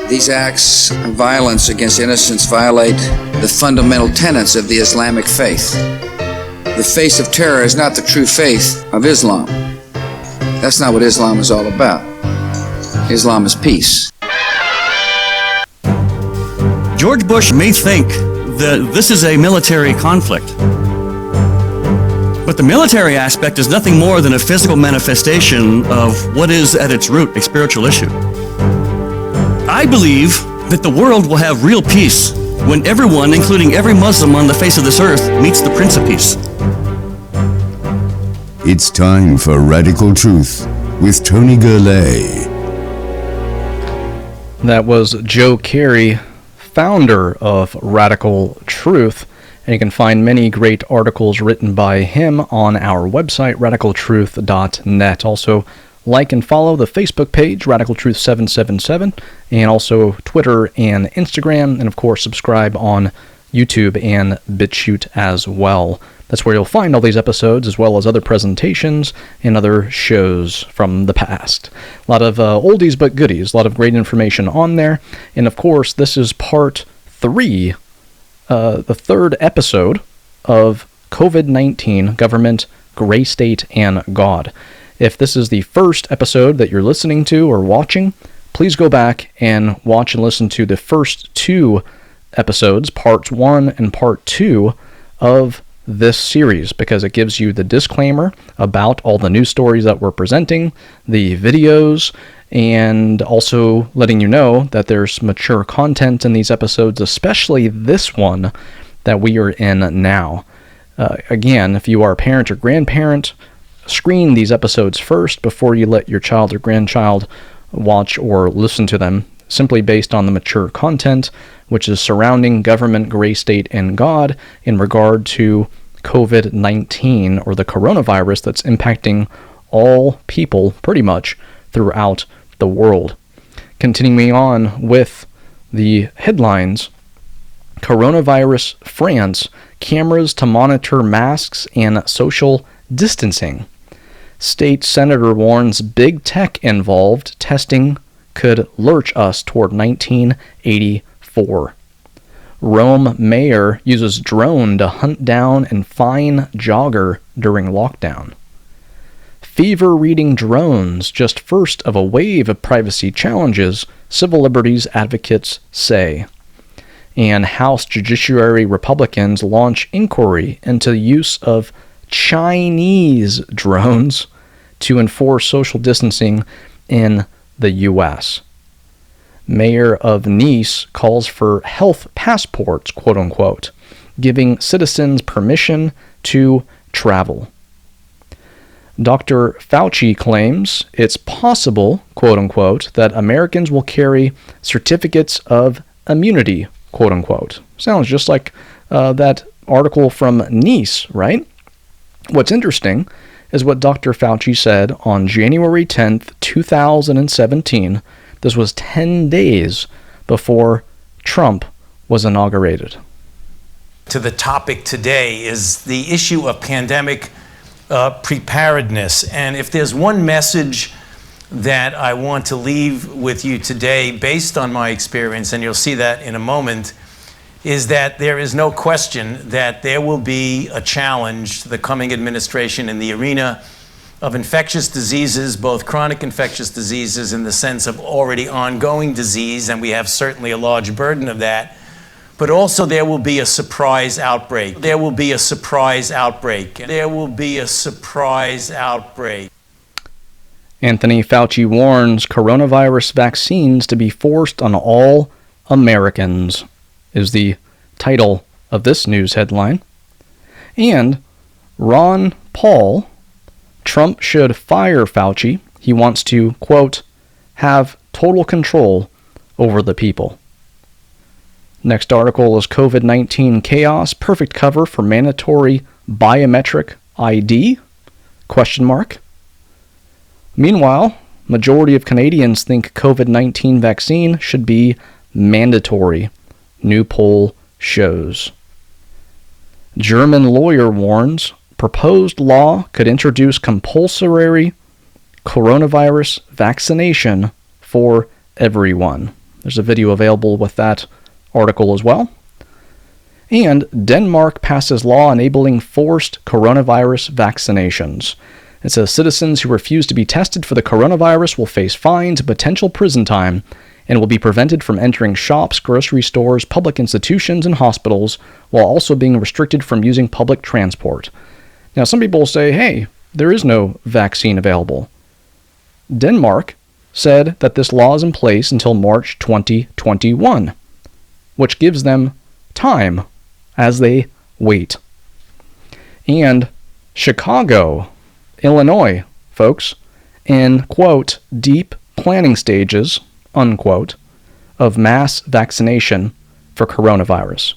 These acts of violence against innocents violate the fundamental tenets of the Islamic faith. The face of terror is not the true faith of Islam. That's not what Islam is all about. Islam is peace. George Bush may think that this is a military conflict, but the military aspect is nothing more than a physical manifestation of what is at its root a spiritual issue. I believe that the world will have real peace when everyone, including every Muslim on the face of this earth, meets the Prince of Peace. It's time for Radical Truth with Tony Gurley. That was Joe Carey, founder of Radical Truth, and you can find many great articles written by him on our website, radicaltruth.net. Also, like and follow the Facebook page, Radical Truth 777, and also Twitter and Instagram, and of course subscribe on YouTube and BitChute as well. That's where you'll find all these episodes, as well as other presentations and other shows from the past. A lot of oldies but goodies, a lot of great information on there. And of course, this is part 3, the third episode of COVID-19, Government, Gray State, and God. If this is the first episode that you're listening to or watching, please go back and watch and listen to the first 2 episodes, parts 1 and part 2 of this series, because it gives you the disclaimer about all the news stories that we're presenting, the videos, and also letting you know that there's mature content in these episodes, especially this one that we are in now. Again, if you are a parent or grandparent, screen these episodes first before you let your child or grandchild watch or listen to them, simply based on the mature content, which is surrounding government, gray state, and God in regard to COVID-19, or the coronavirus that's impacting all people pretty much throughout the world. Continuing on with the headlines, Coronavirus France, cameras to monitor masks and social distancing. State senator warns big tech involved testing could lurch us toward 1984. Rome mayor uses drone to hunt down and fine jogger during lockdown. Fever-reading drones, just first of a wave of privacy challenges, civil liberties advocates say. And House Judiciary Republicans launch inquiry into the use of Chinese drones to enforce social distancing in the U.S. Mayor of Nice calls for health passports, quote-unquote, giving citizens permission to travel. Dr. Fauci claims it's possible, quote-unquote, that Americans will carry certificates of immunity, quote-unquote. Sounds just like that article from Nice, right? What's interesting is what Dr. Fauci said on January 10th, 2017. This was 10 days before Trump was inaugurated. To the topic today is the issue of pandemic preparedness. And if there's one message that I want to leave with you today, based on my experience, and you'll see that in a moment, is that there is no question that there will be a challenge to the coming administration in the arena of infectious diseases, both chronic infectious diseases in the sense of already ongoing disease, and we have certainly a large burden of that, but also there will be a surprise outbreak. There will be a surprise outbreak. There will be a surprise outbreak. Anthony Fauci warns coronavirus vaccines to be forced on all Americans, is the title of this news headline. And Ron Paul, Trump should fire Fauci. He wants to, quote, have total control over the people. Next article is COVID-19 chaos, perfect cover for mandatory biometric ID? Question mark. Meanwhile, majority of Canadians think COVID-19 vaccine should be mandatory. New poll shows. German lawyer warns proposed law could introduce compulsory coronavirus vaccination for everyone. There's a video available with that article as well. And Denmark passes law enabling forced coronavirus vaccinations. It says citizens who refuse to be tested for the coronavirus will face fines and potential prison time and will be prevented from entering shops, grocery stores, public institutions, and hospitals, while also being restricted from using public transport. Now, some people say, hey, there is no vaccine available. Denmark said that this law is in place until March 2021, which gives them time as they wait. And Chicago, Illinois, folks, in, quote, deep planning stages, unquote, of mass vaccination for coronavirus.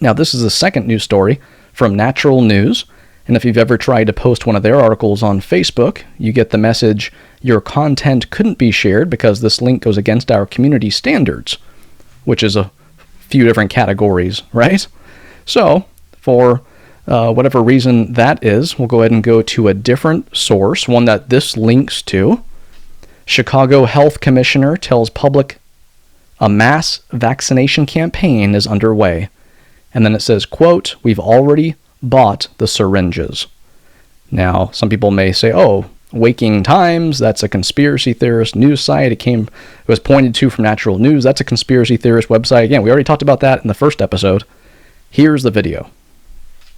Now, this is the second news story from Natural News, and if you've ever tried to post one of their articles on Facebook, you get the message, your content couldn't be shared because this link goes against our community standards, which is a few different categories, right? So, for whatever reason that is, we'll go ahead and go to a different source, one that this links to. Chicago Health Commissioner tells public a mass vaccination campaign is underway. And then it says, quote, we've already bought the syringes. Now, some people may say, oh, Waking Times, that's a conspiracy theorist news site. It was pointed to from Natural News. That's a conspiracy theorist website. Again, we already talked about that in the first episode. Here's the video.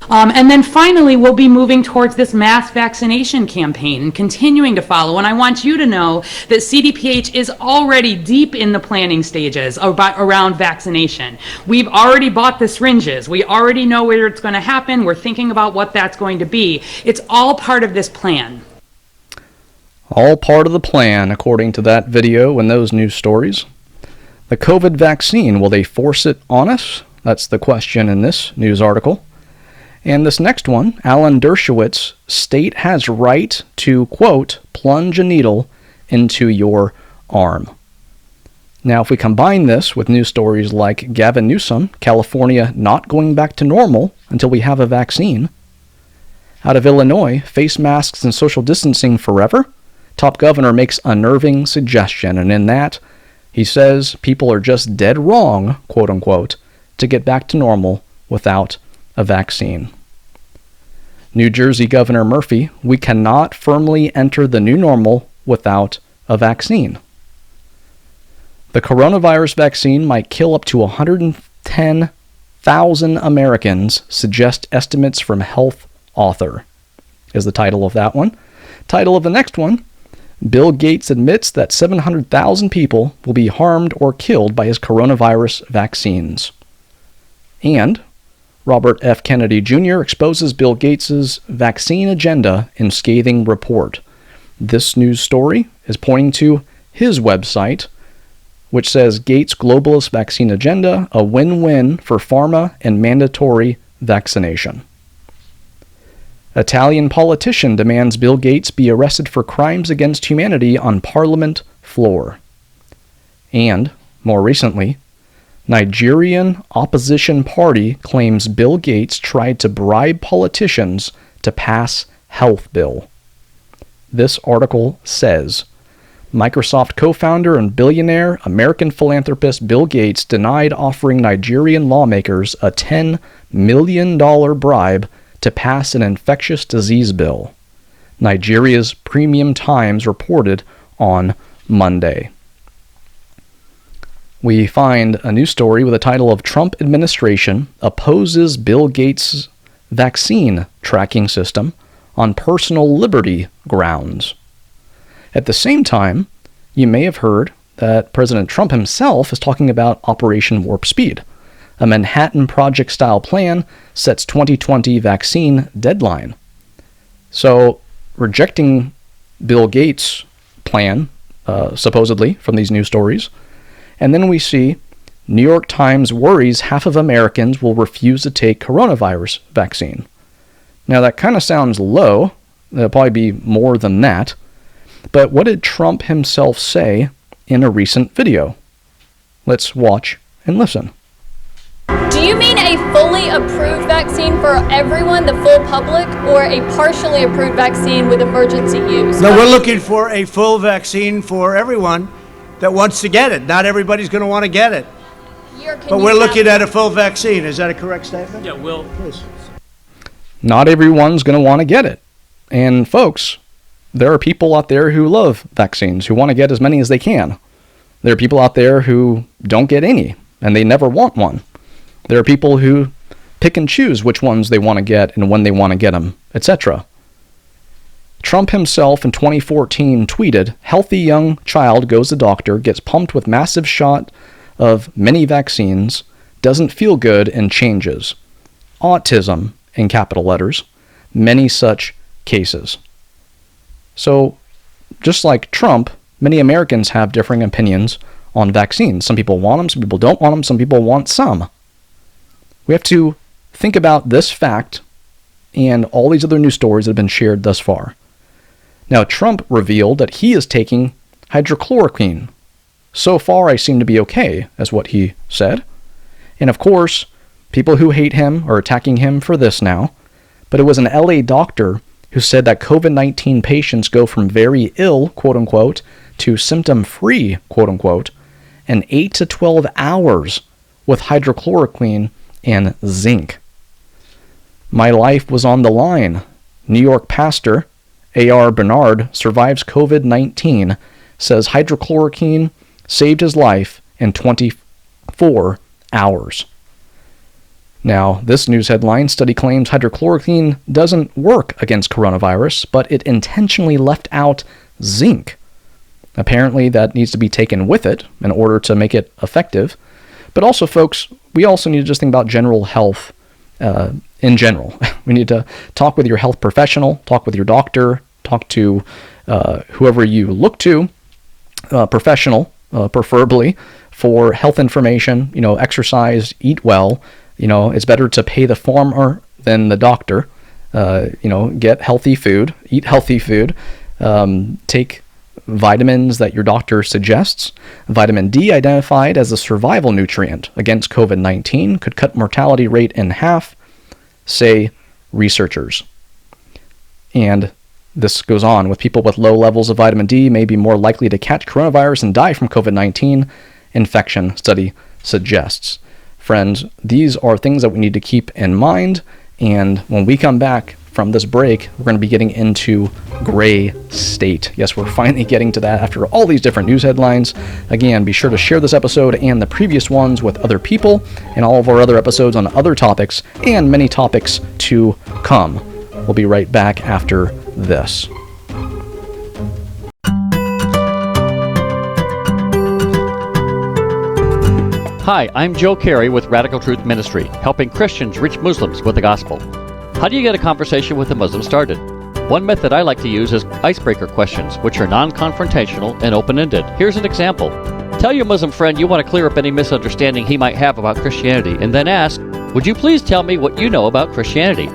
And then finally, we'll be moving towards this mass vaccination campaign and continuing to follow. And I want you to know that CDPH is already deep in the planning stages around vaccination. We've already bought the syringes. We already know where it's going to happen. We're thinking about what that's going to be. It's all part of this plan. All part of the plan, according to that video and those news stories. The COVID vaccine, will they force it on us? That's the question in this news article. And this next one, Alan Dershowitz, state has right to, quote, plunge a needle into your arm. Now, if we combine this with news stories like Gavin Newsom, California not going back to normal until we have a vaccine. Out of Illinois, face masks and social distancing forever. Top governor makes a unnerving suggestion, and in that, he says people are just dead wrong, quote unquote, to get back to normal without a vaccine. New Jersey Governor Murphy, we cannot firmly enter the new normal without a vaccine. The coronavirus vaccine might kill up to 110,000 Americans, suggest estimates from Health Author, is the title of that one. Title of the next one, Bill Gates admits that 700,000 people will be harmed or killed by his coronavirus vaccines. And Robert F. Kennedy Jr. exposes Bill Gates' vaccine agenda in scathing report. This news story is pointing to his website, which says Gates' globalist vaccine agenda, a win-win for pharma and mandatory vaccination. Italian politician demands Bill Gates be arrested for crimes against humanity on Parliament floor. And, more recently, Nigerian opposition party claims Bill Gates tried to bribe politicians to pass health bill. This article says, Microsoft co-founder and billionaire American philanthropist Bill Gates denied offering Nigerian lawmakers a $10 million bribe to pass an infectious disease bill. Nigeria's Premium Times reported on Monday. We find a new story with the title of Trump Administration Opposes Bill Gates' Vaccine Tracking System on Personal Liberty Grounds. At the same time, you may have heard that President Trump himself is talking about Operation Warp Speed. A Manhattan Project-style plan sets 2020 vaccine deadline. So, rejecting Bill Gates' plan, supposedly, from these news stories. And then we see New York Times worries half of Americans will refuse to take coronavirus vaccine. Now that kind of sounds low. There'll probably be more than that. But what did Trump himself say in a recent video? Let's watch and listen. Do you mean a fully approved vaccine for everyone, the full public, or a partially approved vaccine with emergency use? No, we're looking for a full vaccine for everyone. that wants to get it. Not everybody's going to want to get it. Can But you we're have- looking at a full vaccine. Is that a correct statement? Yeah, Will. Please. Not everyone's going to want to get it. And folks, there are people out there who love vaccines, who want to get as many as they can. There are people out there who don't get any, and they never want one. There are people who pick and choose which ones they want to get and when they want to get them, etc. Trump himself in 2014 tweeted, "Healthy young child goes to doctor, gets pumped with massive shot of many vaccines, doesn't feel good and changes. Autism," in capital letters, many such cases. So, just like Trump, many Americans have differing opinions on vaccines. Some people want them, some people don't want them, some people want some. We have to think about this fact and all these other news stories that have been shared thus far. Now, Trump revealed that he is taking hydrochloroquine. So far, I seem to be okay, is what he said. And of course, people who hate him are attacking him for this now. But it was an LA doctor who said that COVID-19 patients go from very ill, quote-unquote, to symptom-free, quote-unquote, in 8 to 12 hours with hydrochloroquine and zinc. My life was on the line. New York pastor A.R. Bernard survives COVID-19, says hydrochloroquine saved his life in 24 hours. Now, this news headline study claims hydrochloroquine doesn't work against coronavirus, but it intentionally left out zinc. Apparently, that needs to be taken with it in order to make it effective. But also, folks, we also need to just think about general health in general. We need to talk with your health professional, talk with your doctor, talk to whoever you look to, professional, preferably, for health information, exercise, eat well. It's better to pay the farmer than the doctor. Get healthy food, eat healthy food, take vitamins that your doctor suggests. Vitamin D, identified as a survival nutrient against COVID-19, could cut mortality rate in half, say researchers. And this goes on, with people with low levels of vitamin D may be more likely to catch coronavirus and die from COVID-19, infection study suggests. Friends, these are things that we need to keep in mind, and when we come back from this break, we're going to be getting into gray state. Yes, we're finally getting to that after all these different news headlines. Again, be sure to share this episode and the previous ones with other people, and all of our other episodes on other topics, and many topics to come. We'll be right back after this. Hi, I'm Joe Carey with Radical Truth Ministry, helping Christians reach Muslims with the gospel. How do you get a conversation with a Muslim started? One method I like to use is icebreaker questions, which are non-confrontational and open-ended. Here's an example. Tell your Muslim friend you want to clear up any misunderstanding he might have about Christianity, and then ask, "Would you please tell me what you know about Christianity?"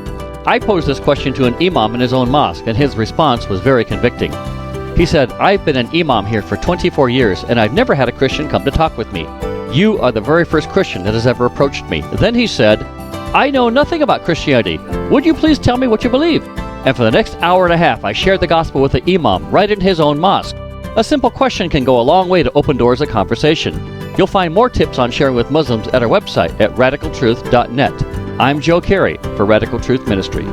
I posed this question to an imam in his own mosque, and his response was very convicting. He said, "I've been an imam here for 24 years, and I've never had a Christian come to talk with me. You are the very first Christian that has ever approached me." Then he said, "I know nothing about Christianity. Would you please tell me what you believe?" And for the next hour and a half, I shared the gospel with the imam right in his own mosque. A simple question can go a long way to open doors of conversation. You'll find more tips on sharing with Muslims at our website at radicaltruth.net. I'm Joe Carey for Radical Truth Ministry.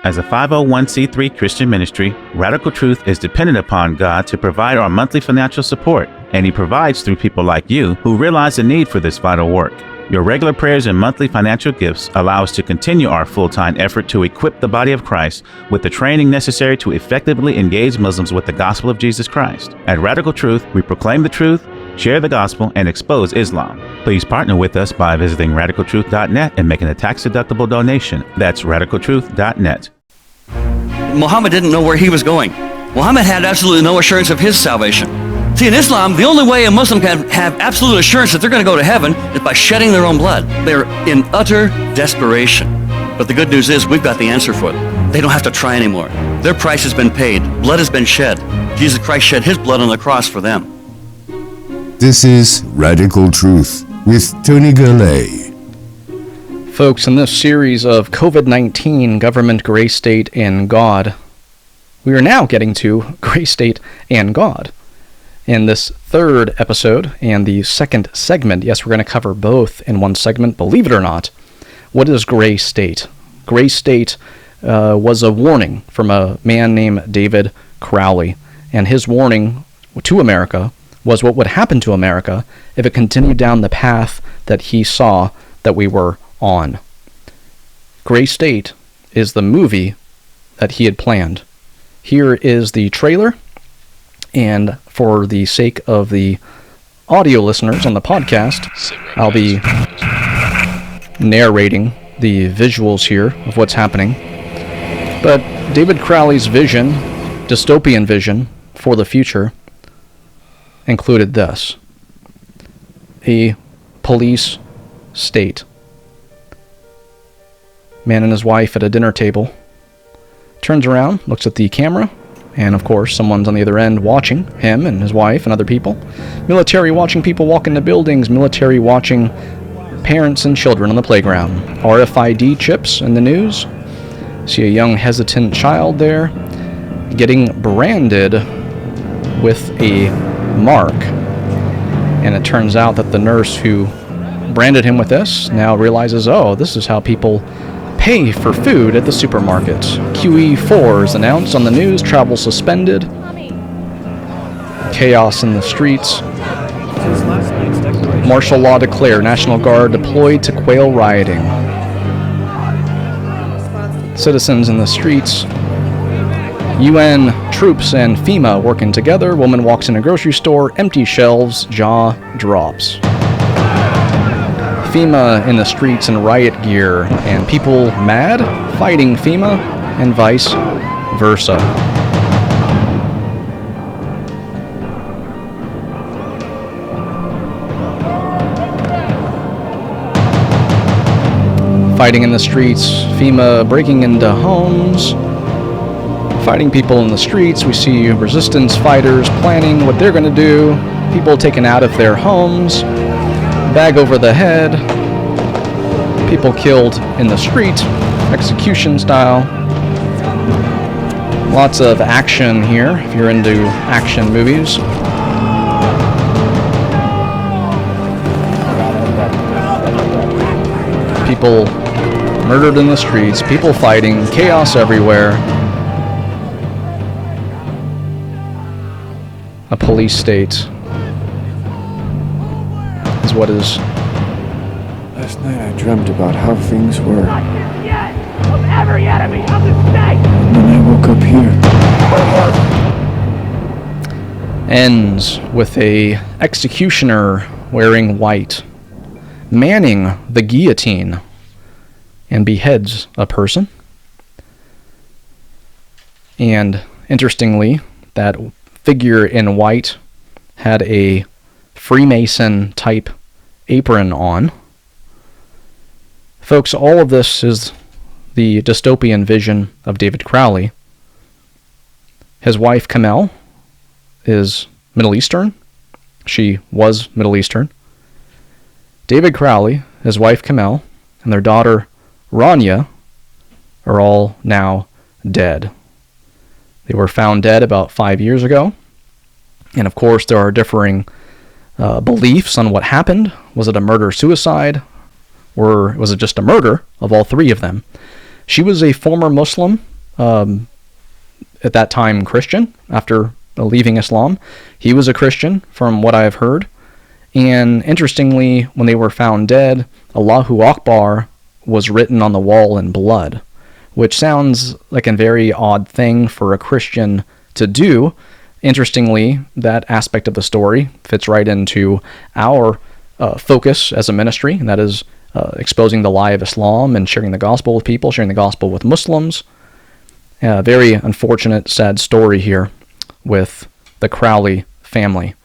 As a 501c3 Christian ministry, Radical Truth is dependent upon God to provide our monthly financial support, and He provides through people like you who realize the need for this vital work. Your regular prayers and monthly financial gifts allow us to continue our full-time effort to equip the body of Christ with the training necessary to effectively engage Muslims with the gospel of Jesus Christ. At Radical Truth, we proclaim the truth, share the gospel, and expose Islam. Please partner with us by visiting radicaltruth.net and making a tax-deductible donation. That's radicaltruth.net. Muhammad didn't know where he was going. Muhammad had absolutely no assurance of his salvation. See, in Islam, the only way a Muslim can have absolute assurance that they're going to go to heaven is by shedding their own blood. They're in utter desperation. But the good news is we've got the answer for them. They don't have to try anymore. Their price has been paid. Blood has been shed. Jesus Christ shed his blood on the cross for them. This is Radical Truth with Tony Gurley. Folks, in this series of COVID-19, government, gray state, and God, we are now getting to gray state and God. In this third episode and the second segment, yes, we're going to cover both in one segment, believe it or not. What is gray state? Gray state was a warning from a man named David Crowley, and his warning to America was what would happen to America if it continued down the path that he saw that we were on. Gray State is the movie that he had planned. Here is the trailer, and for the sake of the audio listeners on the podcast, I'll be narrating the visuals here of what's happening. But David Crowley's vision, dystopian vision for the future, included this: a police state. Man and his wife at a dinner table. Turns around, looks at the camera, and of course someone's on the other end watching him and his wife and other people. Military watching people walk into buildings. Military watching parents and children on the playground. RFID chips in the news. See a young hesitant child there getting branded with a mark. And it turns out that the nurse who branded him with this now realizes, oh, this is how people pay for food at the supermarket. QE4 is announced on the news, travel suspended. Chaos in the streets. Martial law declared, National Guard deployed to quail rioting. Citizens in the streets. UN troops and FEMA working together. Woman walks in a grocery store, empty shelves, jaw drops. FEMA in the streets in riot gear, and people mad, fighting FEMA, and vice versa. Fighting in the streets, FEMA breaking into homes, fighting people in the streets. We see resistance fighters planning what they're going to do, people taken out of their homes, bag over the head, people killed in the street, execution style. Lots of action here, if you're into action movies. People murdered in the streets, people fighting, chaos everywhere. A police state is what is. Last night I dreamt about how things were. Of every enemy of the state! And then I woke up here. Ends with a executioner wearing white, manning the guillotine, and beheads a person. And interestingly, that figure in white had a Freemason type apron on. Folks, all of this is the dystopian vision of David Crowley. His wife Kamel is Middle Eastern. She was Middle Eastern. David Crowley, his wife Kamel, and their daughter Rania are all now dead. They were found dead about 5 years ago. And of course, there are differing beliefs on what happened. Was it a murder-suicide? Or was it just a murder of all three of them? She was a former Muslim, at that time Christian after leaving Islam. He was a Christian from what I have heard. And interestingly, when they were found dead, Allahu Akbar was written on the wall in blood, which sounds like a very odd thing for a Christian to do. Interestingly, that aspect of the story fits right into our focus as a ministry, and that is exposing the lie of Islam and sharing the gospel with people, sharing the gospel with Muslims. Very unfortunate, sad story here with the Crowley family.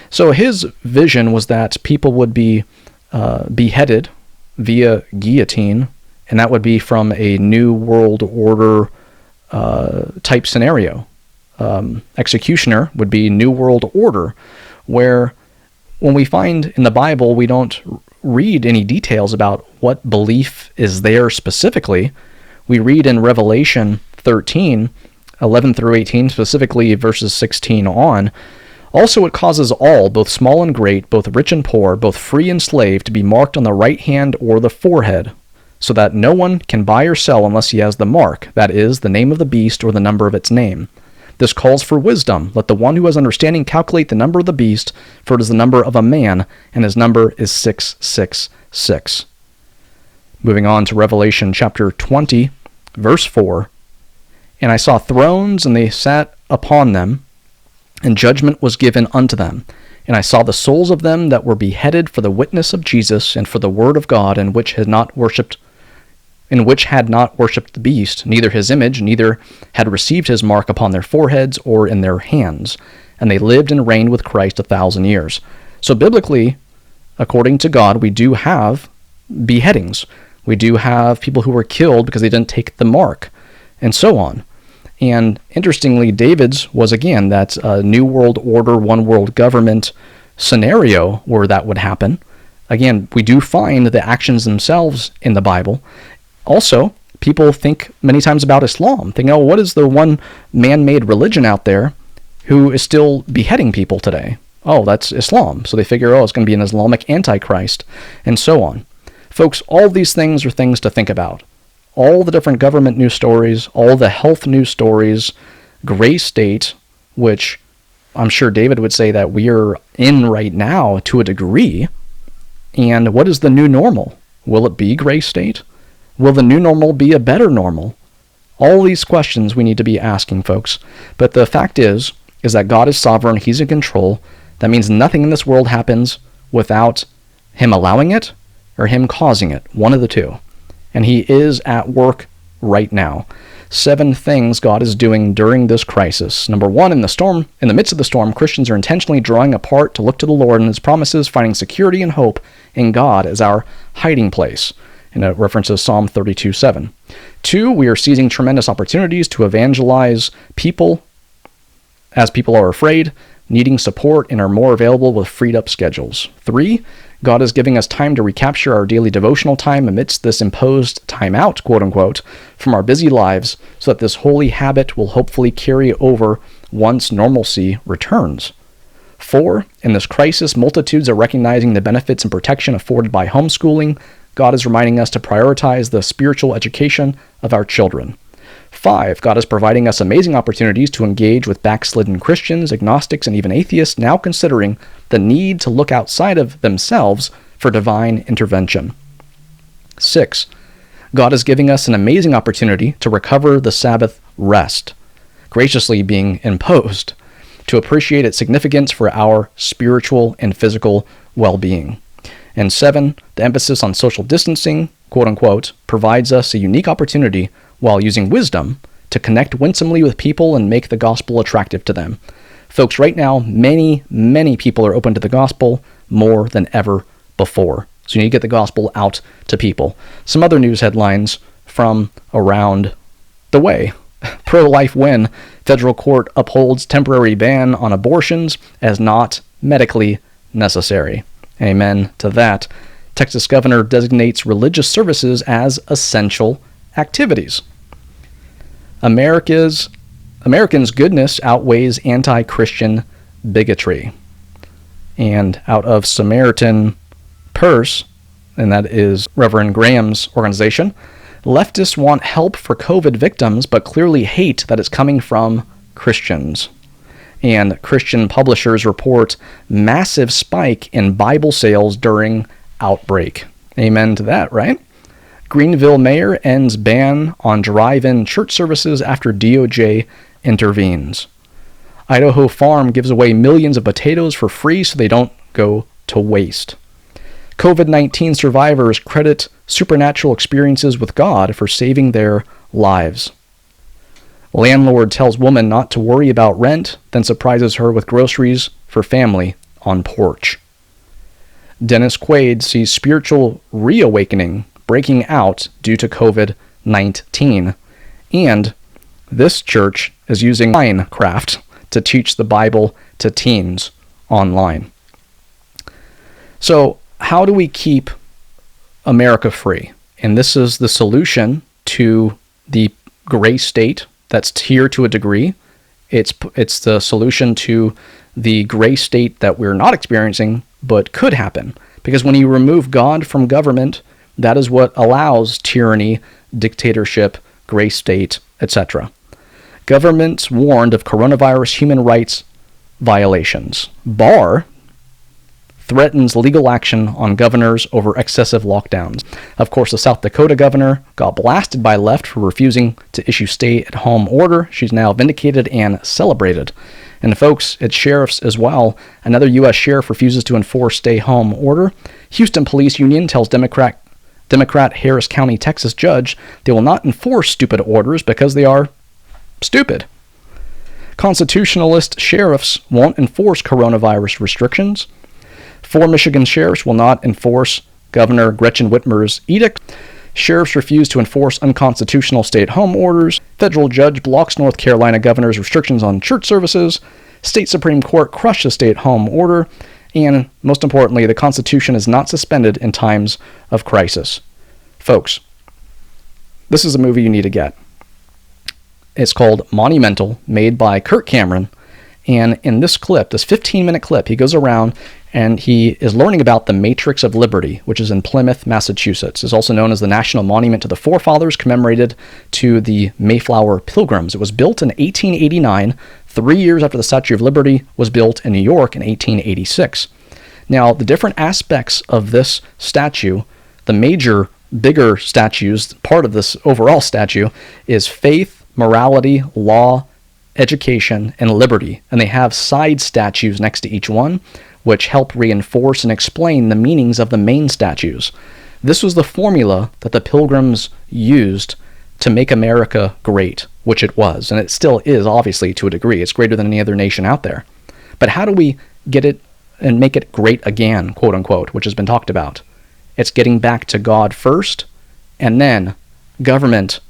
So his vision was that people would be beheaded via guillotine, and that would be from a New World Order type scenario. Executioner would be New World Order, where when we find in the Bible, we don't read any details about what belief is there specifically. We read in Revelation 13, 11 through 18, specifically verses 16 on, also it causes all, both small and great, both rich and poor, both free and slave, to be marked on the right hand or the forehead, so that no one can buy or sell unless he has the mark, that is, the name of the beast or the number of its name. This calls for wisdom. Let the one who has understanding calculate the number of the beast, for it is the number of a man, and his number is 666. Moving on to Revelation chapter 20, verse 4. And I saw thrones, and they sat upon them, and judgment was given unto them. And I saw the souls of them that were beheaded for the witness of Jesus and for the word of God, and which had not worshipped the beast, neither his image, neither had received his mark upon their foreheads or in their hands. And they lived and reigned with Christ 1,000 years. So biblically, according to God, we do have beheadings. We do have people who were killed because they didn't take the mark, and so on. And interestingly, David's was, again, that New World Order, one world government scenario where that would happen. Again, we do find the actions themselves in the Bible. Also, people think many times about Islam, thinking, oh, what is the one man-made religion out there who is still beheading people today? Oh, that's Islam. So they figure, oh, it's going to be an Islamic antichrist, and so on. Folks, all these things are things to think about. All the different government news stories, all the health news stories, gray state, which I'm sure David would say that we are in right now to a degree. And what is the new normal? Will it be gray state? Will the new normal be a better normal? All these questions we need to be asking, folks. But the fact is that God is sovereign. He's in control. That means nothing in this world happens without him allowing it or him causing it, one of the two. And he is at work right now. 7 things God is doing during this crisis. Number 1, in the midst of the storm, Christians are intentionally drawing apart to look to the Lord and his promises, finding security and hope in God as our hiding place. And it references Psalm 32:7. 2, we are seizing tremendous opportunities to evangelize people as people are afraid, needing support, and are more available with freed up schedules. 3, God is giving us time to recapture our daily devotional time amidst this imposed time out, quote unquote, from our busy lives, so that this holy habit will hopefully carry over once normalcy returns. 4, in this crisis, multitudes are recognizing the benefits and protection afforded by homeschooling. God is reminding us to prioritize the spiritual education of our children. 5, God is providing us amazing opportunities to engage with backslidden Christians, agnostics, and even atheists now considering the need to look outside of themselves for divine intervention. 6, God is giving us an amazing opportunity to recover the Sabbath rest, graciously being imposed, to appreciate its significance for our spiritual and physical well-being. And 7, the emphasis on social distancing, quote unquote, provides us a unique opportunity while using wisdom to connect winsomely with people and make the gospel attractive to them. Folks, right now, many, many people are open to the gospel more than ever before. So you need to get the gospel out to people. Some other news headlines from around the way. Pro-life win. Federal court upholds temporary ban on abortions as not medically necessary. Amen to that. Texas governor designates religious services as essential activities. Americans' goodness outweighs anti-Christian bigotry. And out of Samaritan Purse, and that is Reverend Graham's organization, Leftists want help for COVID victims, but clearly hate that it's coming from Christians. And Christian publishers report massive spike in Bible sales during outbreak. Amen to that, right? Greenville mayor ends ban on drive-in church services after DOJ intervenes. Idaho farm gives away millions of potatoes for free so they don't go to waste. COVID-19 survivors credit supernatural experiences with God for saving their lives. Landlord tells woman not to worry about rent, then surprises her with groceries for family on porch. Dennis Quaid sees spiritual reawakening breaking out due to COVID-19. And this church is using Minecraft to teach the Bible to teens online. So, how do we keep America free? And this is the solution to the gray state that's here to a degree. It's the solution to the gray state that we're not experiencing, but could happen. Because when you remove God from government, that is what allows tyranny, dictatorship, gray state, etc. Governments warned of coronavirus human rights violations. Barr threatens legal action on governors over excessive lockdowns. Of course, the South Dakota governor got blasted by left for refusing to issue stay-at-home order. She's now vindicated and celebrated. And folks, it's sheriffs as well. Another U.S. sheriff refuses to enforce stay-home order. Houston Police Union tells Democrat Harris County, Texas judge they will not enforce stupid orders because they are stupid. Constitutionalist sheriffs won't enforce coronavirus restrictions. 4 Michigan sheriffs will not enforce Governor Gretchen Whitmer's edict. Sheriffs refuse to enforce unconstitutional stay-at-home orders. Federal judge blocks North Carolina governor's restrictions on church services. State Supreme Court crushes stay-at-home order. And most importantly, the Constitution is not suspended in times of crisis. Folks, this is a movie you need to get. It's called Monumental, made by Kirk Cameron. And in this clip, this 15-minute clip, he goes around and he is learning about the Matrix of Liberty, which is in Plymouth, Massachusetts. It's also known as the National Monument to the Forefathers, commemorated to the Mayflower Pilgrims. It was built in 1889, 3 years after the Statue of Liberty was built in New York in 1886. Now, the different aspects of this statue, the major, bigger statues, part of this overall statue, is faith, morality, law, education, and liberty. And they have side statues next to each one, which help reinforce and explain the meanings of the main statues. This was the formula that the Pilgrims used to make America great, which it was, and it still is, obviously, to a degree. It's greater than any other nation out there. But how do we get it and make it great again, quote unquote, which has been talked about? It's getting back to God first, and then government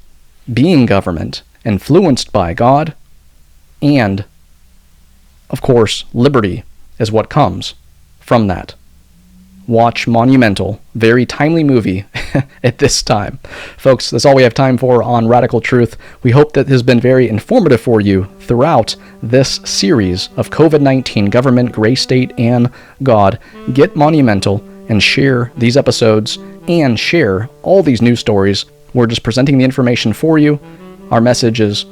being government, influenced by God, and, of course, liberty is what comes from that. Watch Monumental, very timely movie at this time. Folks, that's all we have time for on Radical Truth. We hope that has been very informative for you throughout this series of COVID-19, government, gray state, and God. Get Monumental and share these episodes and share all these news stories. We're just presenting the information for you. Our message is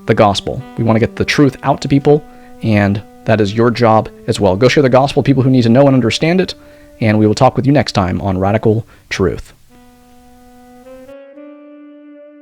the gospel. We want to get the truth out to people, and that is your job as well. Go share the gospel with people who need to know and understand it, and we will talk with you next time on Radical Truth.